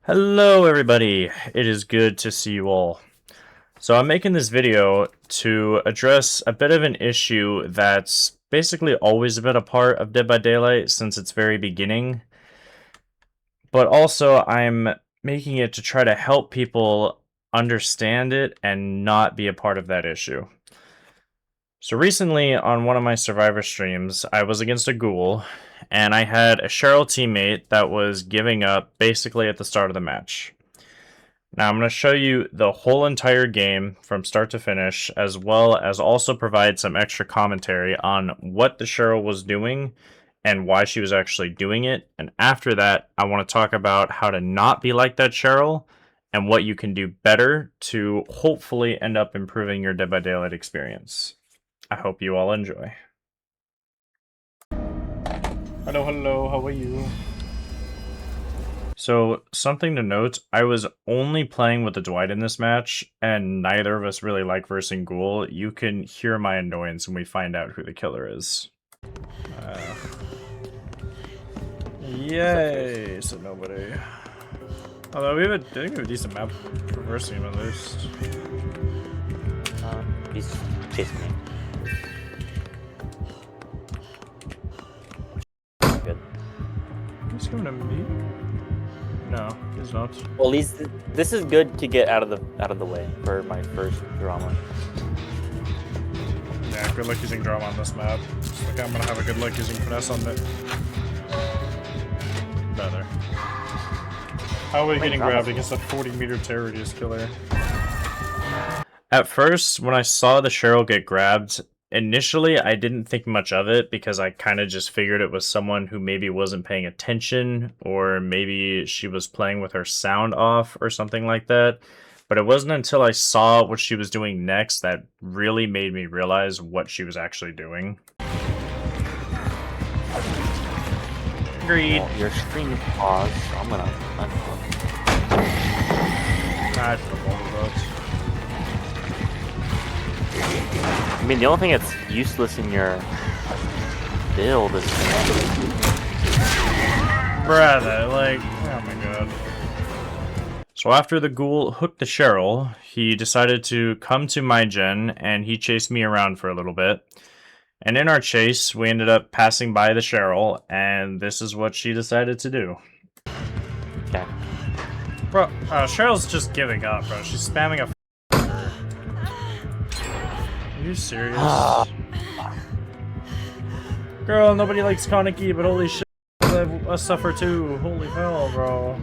Hello everybody, it is good to see you all. So I'm making this video to address a bit of an issue that's basically always been a part of Dead by Daylight since its very beginning, but also I'm making it to try to help people understand it and not be a part of that issue. So recently on one of my Survivor streams, I was against a ghoul, and I had a Cheryl teammate that was giving up basically at the start of the match. Now I'm going to show you the whole entire game from start to finish, as well as also provide some extra commentary on what the Cheryl was doing and why she was actually doing it. And after that, I want to talk about how to not be like that Cheryl and what you can do better to hopefully end up improving your Dead by Daylight experience. I hope you all enjoy. Hello, how are you? So, something to note, I was only playing with the Dwight in this match, and neither of us really like versing Ghoul. You can hear my annoyance when we find out who the killer is. Yay! So nobody. Although we have a decent map for versing him at least. He's chasing me. Good. He's coming to me? No, he's not. Well, this is good to get out of the way for my first drama. Yeah, good luck using drama on this map. Like I'm gonna have a good luck using finesse on it. Better. How are we getting grabbed against a 40-meter terror radius killer? At first, when I saw the Cheryl get grabbed, initially I didn't think much of it because I kind of just figured it was someone who maybe wasn't paying attention, or maybe she was playing with her sound off or something like that. But it wasn't until I saw what she was doing next that really made me realize what she was actually doing. Agreed. Well, your screen is paused, so I'm gonna unpause. I don't know about I mean, the only thing that's useless in your build is brother, like, oh my god. So after the ghoul hooked the Cheryl, he decided to come to my gen, and he chased me around for a little bit. And in our chase, we ended up passing by the Cheryl, and this is what she decided to do. Okay. Bro, Cheryl's just giving up, bro. She's spamming a Are you serious? Girl, nobody likes Kaneki, but holy shit, I suffer too. Holy hell, bro.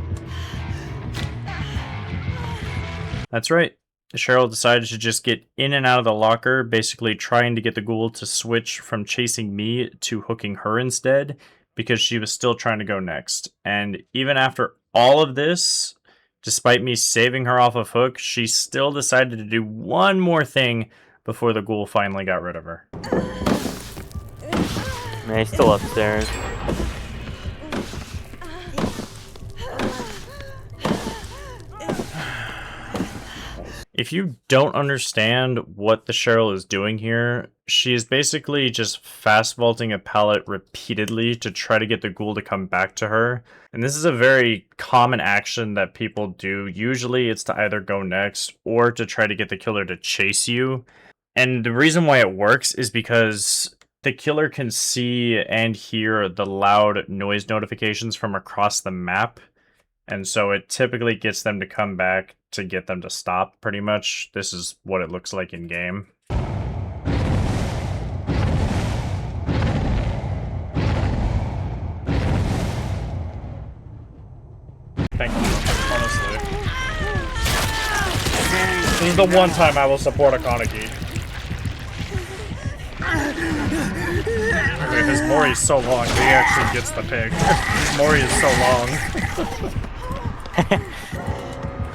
That's right. Cheryl decided to just get in and out of the locker, basically trying to get the ghoul to switch from chasing me to hooking her instead, because she was still trying to go next. And even after all of this, despite me saving her off of hook, she still decided to do one more thing before the ghoul finally got rid of her. Man, he's still upstairs. If you don't understand what the Cheryl is doing here, she is basically just fast vaulting a pallet repeatedly to try to get the ghoul to come back to her. And this is a very common action that people do. Usually it's to either go next or to try to get the killer to chase you. And the reason why it works is because the killer can see and hear the loud noise notifications from across the map. And so it typically gets them to come back to get them to stop, pretty much. This is what it looks like in game. Thank you, honestly. This is the one time I will support a Kaneki. Okay, because Mori's so long, he actually gets the pick. Mori is so long.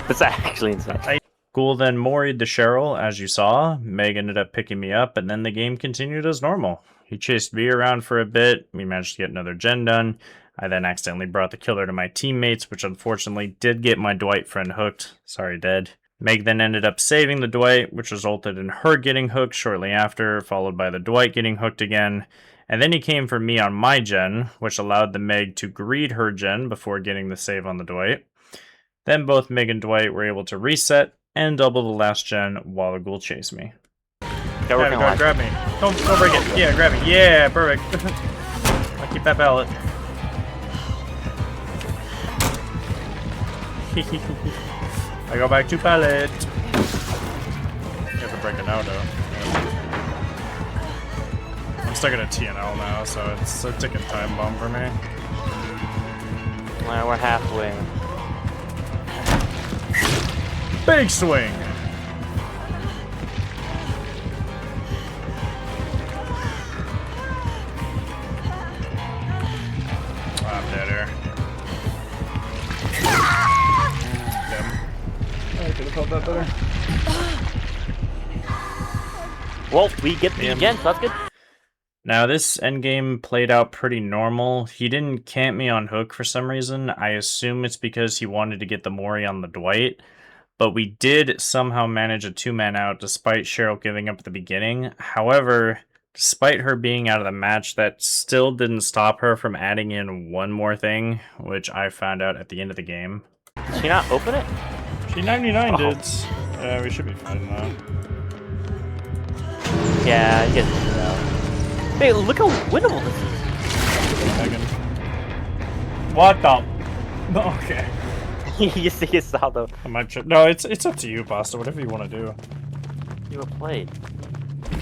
That's actually insane. Ghoul then Mori'd the Cheryl, as you saw. Meg ended up picking me up, and then the game continued as normal. He chased me around for a bit. We managed to get another gen done. I then accidentally brought the killer to my teammates, which unfortunately did get my Dwight friend hooked. Sorry, dead. Meg then ended up saving the Dwight, which resulted in her getting hooked shortly after, followed by the Dwight getting hooked again. And then he came for me on my gen, which allowed the Meg to greed her gen before getting the save on the Dwight. Then both Mig and Dwight were able to reset and double the last gen while the ghoul chased me. Grab me. Don't break it. Yeah, grab me. Yeah, perfect. I'll keep that pallet. I go back to pallet. You have to break it now, though. I'm stuck at a TNL now, so it's a ticking time bomb for me. We're halfway. Big swing! I'm dead here. I could have felt that better. Well, we get the again, so that's good. Now, this endgame played out pretty normal. He didn't camp me on hook for some reason. I assume it's because he wanted to get the Mori on the Dwight. But we did somehow manage a 2-man out despite Cheryl giving up at the beginning. However, despite her being out of the match, that still didn't stop her from adding in one more thing, which I found out at the end of the game. Did she not open it? She 99 did. We should be fine now. Yeah, I guess so. Hey, look how winnable this is. What the? Okay. you saw though. I might trip. No, it's up to you, Pasta. Whatever you want to do. You were played.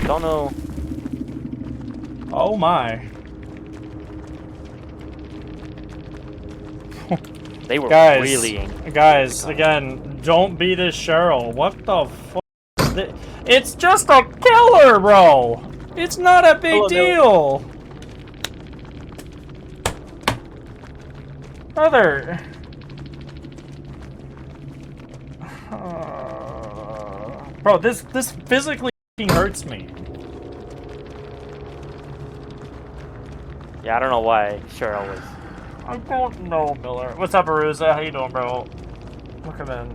Don't know. Oh my. They were guys, really angry. Guys, again, don't be this Cheryl. What the fuck? It's just a killer, bro. It's not a big deal. Brother. Bro, this physically hurts me. Yeah, I don't know why Cheryl was. I don't know, Miller. What's up, Aruza? How you doing, bro? Look at that.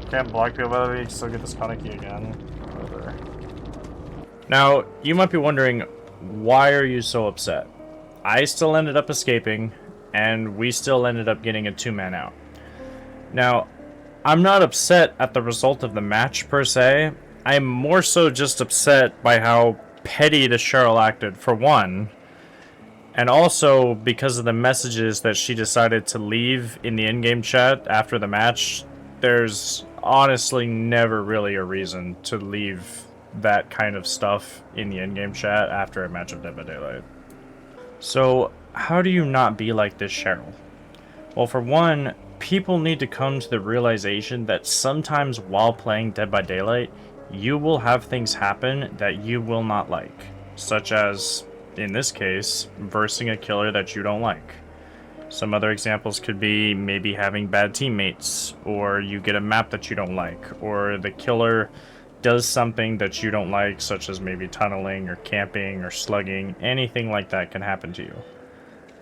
Can't block people, by the way. Still get this Kaneki again. Whatever. Now, you might be wondering, why are you so upset? I still ended up escaping, and we still ended up getting a 2-man out. Now, I'm not upset at the result of the match, per se. I'm more so just upset by how petty the Cheryl acted, for one. And also because of the messages that she decided to leave in the in-game chat after the match. There's honestly never really a reason to leave that kind of stuff in the in-game chat after a match of Dead by Daylight. So, how do you not be like this, Cheryl? Well, for one, people need to come to the realization that sometimes while playing Dead by Daylight, you will have things happen that you will not like. Such as, in this case, versing a killer that you don't like. Some other examples could be maybe having bad teammates, or you get a map that you don't like, or the killer does something that you don't like, such as maybe tunneling or camping or slugging. Anything like that can happen to you.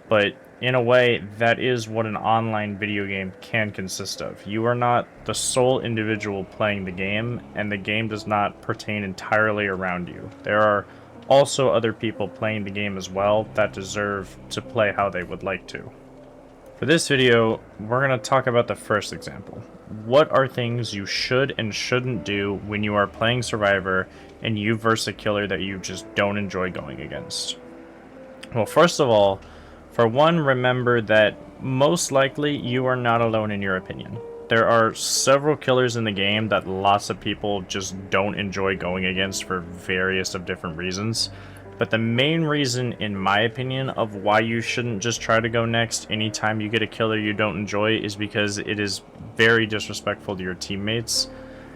But in a way, that is what an online video game can consist of. You are not the sole individual playing the game, and the game does not pertain entirely around you. There are also other people playing the game as well that deserve to play how they would like to. For this video, we're going to talk about the first example. What are things you should and shouldn't do when you are playing Survivor and you verse a killer that you just don't enjoy going against? Well, first of all, for one, remember that most likely you are not alone in your opinion. There are several killers in the game that lots of people just don't enjoy going against for various of different reasons. But the main reason, in my opinion, of why you shouldn't just try to go next anytime you get a killer you don't enjoy is because it is very disrespectful to your teammates.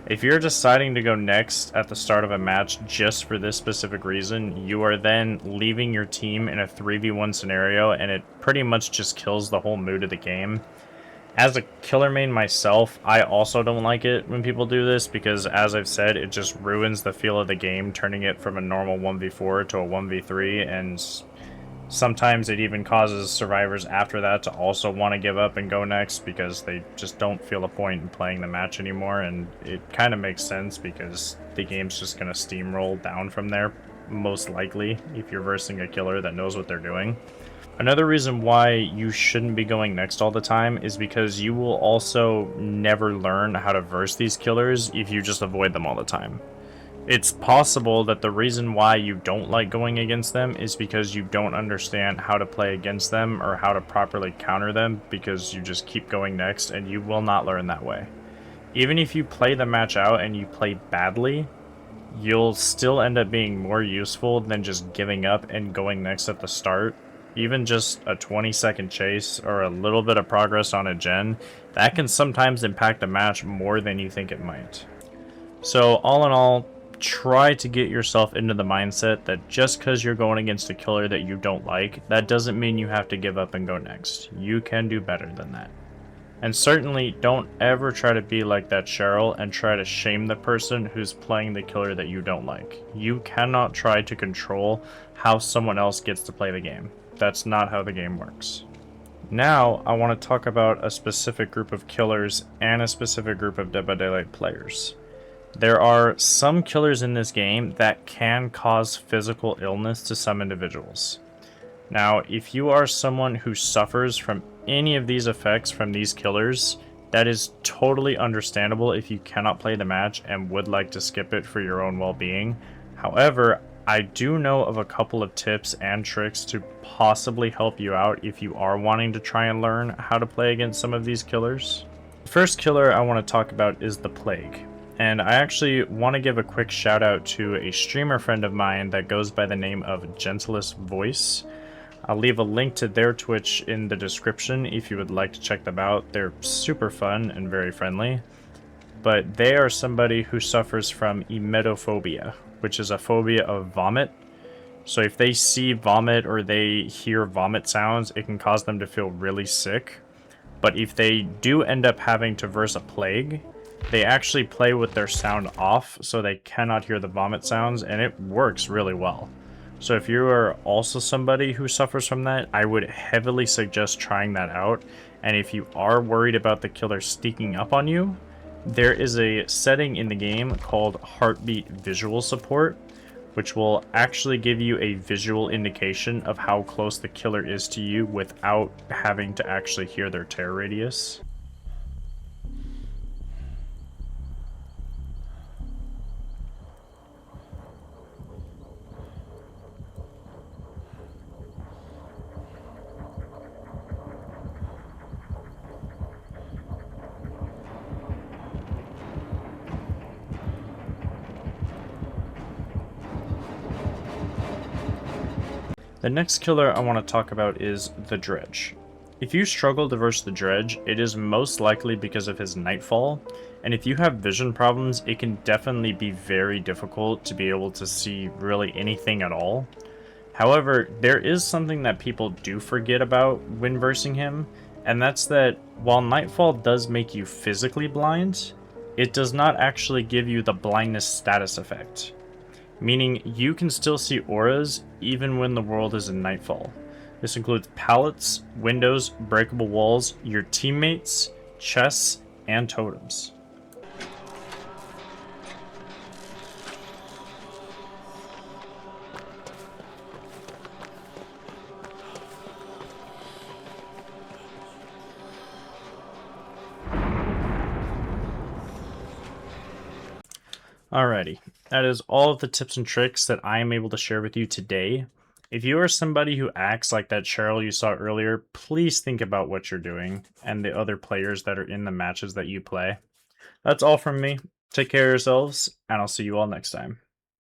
If you're deciding to go next at the start of a match just for this specific reason, you are then leaving your team in a 3v1 scenario, and it pretty much just kills the whole mood of the game. As a killer main myself, I also don't like it when people do this because, as I've said, it just ruins the feel of the game, turning it from a normal 1v4 to a 1v3, and sometimes it even causes survivors after that to also want to give up and go next because they just don't feel a point in playing the match anymore, and it kind of makes sense because the game's just going to steamroll down from there, most likely, if you're versing a killer that knows what they're doing. Another reason why you shouldn't be going next all the time is because you will also never learn how to verse these killers if you just avoid them all the time. It's possible that the reason why you don't like going against them is because you don't understand how to play against them or how to properly counter them, because you just keep going next and you will not learn that way. Even if you play the match out and you play badly, you'll still end up being more useful than just giving up and going next at the start. Even just a 20-second chase or a little bit of progress on a gen, that can sometimes impact a match more than you think it might. So all in all, try to get yourself into the mindset that just because you're going against a killer that you don't like, that doesn't mean you have to give up and go next. You can do better than that. And certainly don't ever try to be like that Cheryl and try to shame the person who's playing the killer that you don't like. You cannot try to control how someone else gets to play the game. That's not how the game works. Now, I want to talk about a specific group of killers and a specific group of Dead by Daylight players. There are some killers in this game that can cause physical illness to some individuals. Now, if you are someone who suffers from any of these effects from these killers, that is totally understandable if you cannot play the match and would like to skip it for your own well-being. However, I do know of a couple of tips and tricks to possibly help you out if you are wanting to try and learn how to play against some of these killers. The first killer I want to talk about is the Plague. And I actually want to give a quick shout out to a streamer friend of mine that goes by the name of Gentlest Voice. I'll leave a link to their Twitch in the description if you would like to check them out. They're super fun and very friendly. But they are somebody who suffers from emetophobia, which is a phobia of vomit. So if they see vomit or they hear vomit sounds, it can cause them to feel really sick. But if they do end up having to verse a Plague, they actually play with their sound off so they cannot hear the vomit sounds, and it works really well. So if you are also somebody who suffers from that, I would heavily suggest trying that out. And if you are worried about the killer sneaking up on you, there is a setting in the game called Heartbeat Visual Support, which will actually give you a visual indication of how close the killer is to you without having to actually hear their terror radius. The next killer I want to talk about is the Dredge. If you struggle to verse the Dredge, it is most likely because of his Nightfall, and if you have vision problems, it can definitely be very difficult to be able to see really anything at all. However, there is something that people do forget about when versing him, and that's that while Nightfall does make you physically blind, it does not actually give you the blindness status effect. Meaning you can still see auras even when the world is in Nightfall. This includes pallets, windows, breakable walls, your teammates, chests, and totems. Alrighty, that is all of the tips and tricks that I am able to share with you today. If you are somebody who acts like that Cheryl you saw earlier, please think about what you're doing and the other players that are in the matches that you play. That's all from me. Take care of yourselves, and I'll see you all next time.